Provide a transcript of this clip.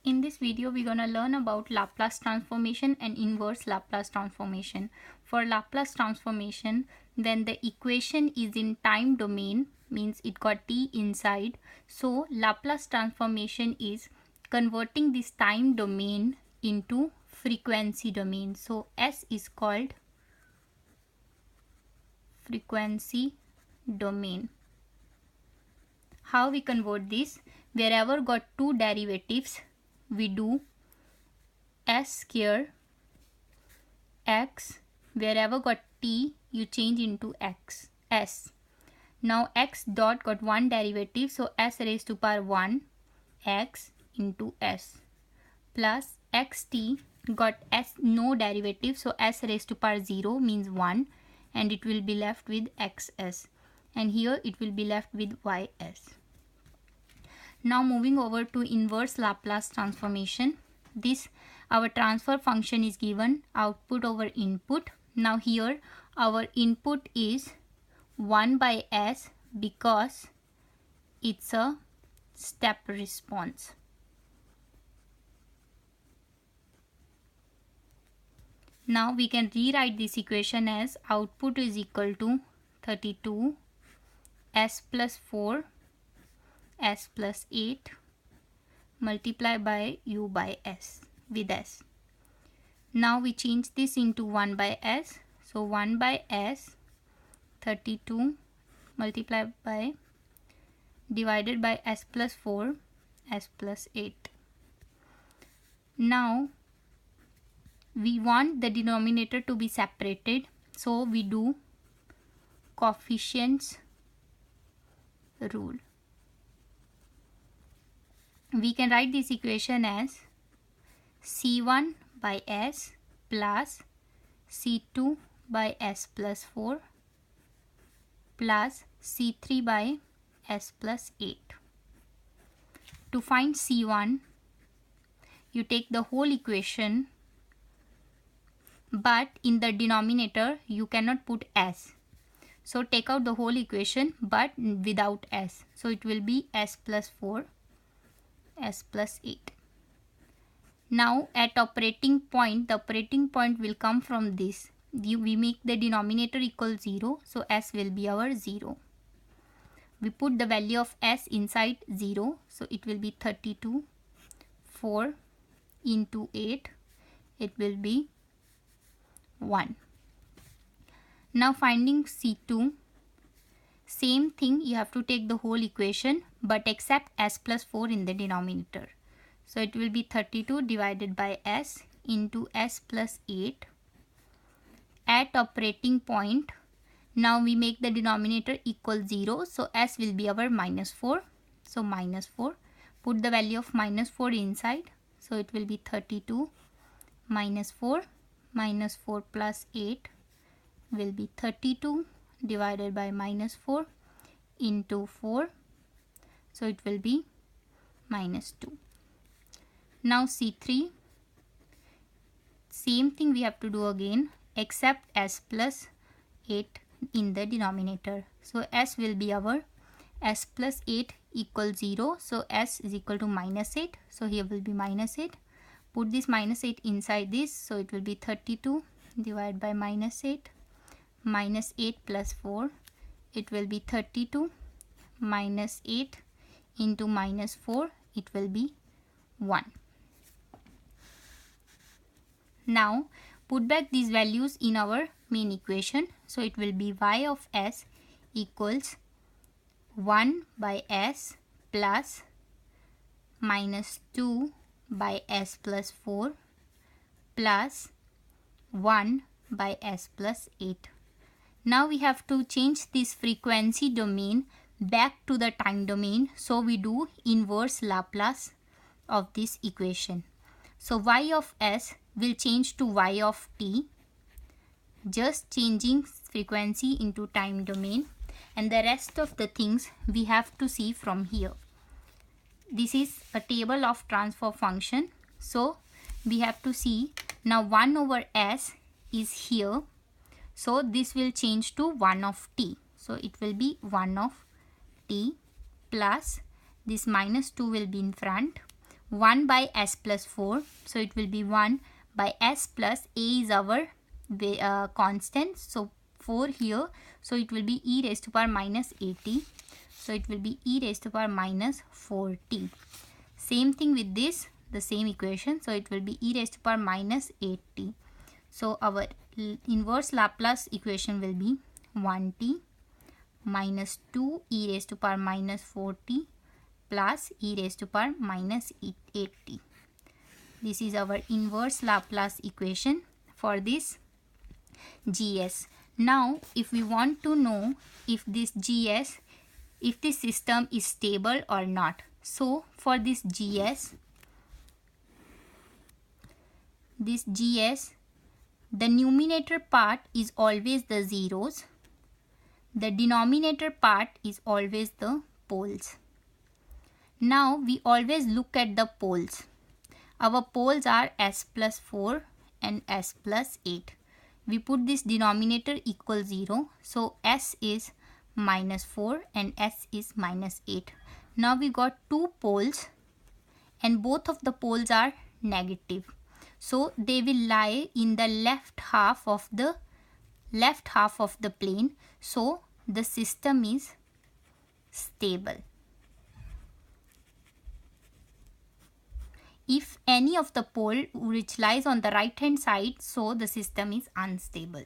In this video, we're gonna learn about Laplace transformation and inverse Laplace transformation. For Laplace transformation, then the equation is in time domain, means it got t inside. So Laplace transformation is converting this time domain into frequency domain. So S is called frequency domain. How we convert this? Wherever got two derivatives, we do s square x. Wherever got t, you change into x s. Now x dot got one derivative, so s raised to power 1 x into s, plus xt got s no derivative, so s raised to power 0 means 1, and it will be left with xs, and here it will be left with ys. Now moving over to inverse Laplace transformation. This our transfer function is given output over input. Now here our input is 1 by s because it's a step response. Now we can rewrite this equation as output is equal to 32 s plus 4 s plus 8 multiply by u by s with s. Now we change this into 1 by s. So 1 by s 32 multiplied by divided by s plus 4 s plus 8. Now we want the denominator to be separated, so we do coefficients rule. We can write this equation as c1 by s plus c2 by s plus 4 plus c3 by s plus 8. To find c1, you take the whole equation, but in the denominator you cannot put s. So take out the whole equation but without s. So it will be s plus 4 s plus 8. Now at operating point, the operating point will come from this. We make the denominator equal 0, so s will be our 0. We put the value of s inside 0, so it will be 32 4 into 8, it will be 1. Now finding c2, same thing, you have to take the whole equation but accept s plus 4 in the denominator. So it will be 32 divided by s into s plus 8. At operating point, now we make the denominator equal 0, so s will be our minus 4. So minus 4, put the value of minus 4 inside, so it will be 32 minus 4 plus 8 will be 32 divided by minus 4 into 4, so it will be minus 2. Now c3, same thing we have to do again, except s plus 8 in the denominator. So s will be our s plus 8 equals 0, so s is equal to minus 8, so here will be minus 8. Put this minus 8 inside this, so it will be 32 divided by minus 8 plus 4, it will be 32 minus 8 into minus 4, it will be 1. Now put back these values in our main equation, so it will be y of s equals 1 by s plus minus 2 by s plus 4 plus 1 by s plus 8. Now we have to change this frequency domain back to the time domain, so we do inverse Laplace of this equation. So y of s will change to y of t, just changing frequency into time domain, and the rest of the things we have to see from here. This is a table of transfer function, so we have to see now 1 over s is here, so this will change to 1 of t, so it will be 1 of t plus this minus 2 will be in front, 1 by s plus 4. So it will be 1 by s plus a is our constant. So 4 here. So it will be e raised to power minus 80. So it will be e raised to power minus 4t. Same thing with this, the same equation. So it will be e raised to power minus 8t. So our inverse Laplace equation will be 1t minus 2 e raised to power minus 4t plus e raised to power minus 8t. This is our inverse Laplace equation for this GS. Now if we want to know if this GS, if this system is stable or not. So for this GS, the numerator part is always the zeros. The denominator part is always the poles. Now we always look at the poles. Our poles are s plus 4 and s plus 8. We put this denominator equal 0. So s is minus 4 and s is minus 8. Now we got two poles and both of the poles are negative. So they will lie in the left half of the plane. So the system is stable. If any of the pole which lies on the right hand side, so the system is unstable.